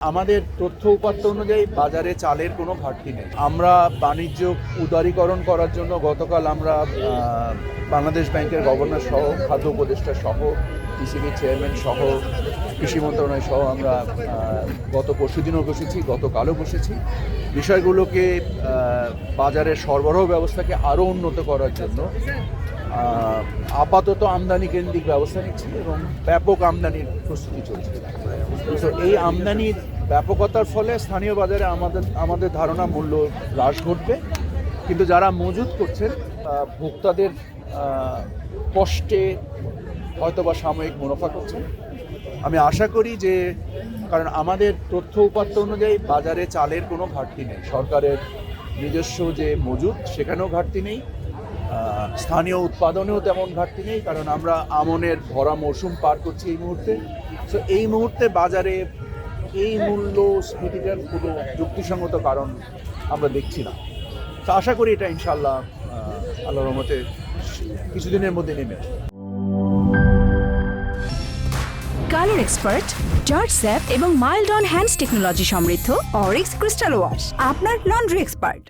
আমাদের তথ্য উপাত্ত অনুযায়ী বাজারে চালের কোনো ঘাটতি নেই। আমরা বাণিজ্য উদারীকরণ করার জন্য গতকাল আমরা বাংলাদেশ ব্যাংকের গভর্নর সহ খাদ্য উপদেষ্টা সহ পিসিবির চেয়ারম্যান সহ কৃষি মন্ত্রণালয় সহ আমরা গত পরশুদিনও বসেছি, গতকালও বসেছি। বিষয়গুলোকে বাজারের সরবরাহ ব্যবস্থাকে আরও উন্নত করার জন্য আপাতত আমদানি কেন্দ্রিক ব্যবস্থা নিচ্ছি এবং ব্যাপক আমদানির প্রস্তুতি চলছে। তো এই আমদানির ব্যাপকতার ফলে স্থানীয় বাজারে আমাদের ধারণা মূল্য হ্রাস ঘটবে, কিন্তু যারা মজুত করছেন ভোক্তাদের কষ্টে হয়তোবা সাময়িক মুনাফা করছেন। আমি আশা করি যে, কারণ আমাদের তথ্য উপাত্ত অনুযায়ী বাজারে চালের কোনো ঘাটতি নেই, সরকারের নিজস্ব যে মজুত সেখানেও ঘাটতি নেই, স্থানীয় উৎপাদনেও তেমন ঘাটতি নেই, কারণ আমরা আমনের ভরা মৌসুম পার করছি এই মুহূর্তে। তো এই মুহূর্তে বাজারে এই মূল্য স্ফীতিটার কোনো যুক্তিসঙ্গত কারণ আমরা দেখছি না। তো আশা করি এটা ইনশাআল্লাহ আল্লাহর রহমতে কিছুদিনের মধ্যে নেমে আসবে। কালার এক্সপার্ট, জর্জ স্যাপ এবং মাইল্ড অন হ্যান্ডস টেকনোলজি সমৃদ্ধ অরিক্স ক্রিস্টাল ওয়াশ আপনার লন্ড্রি এক্সপার্ট।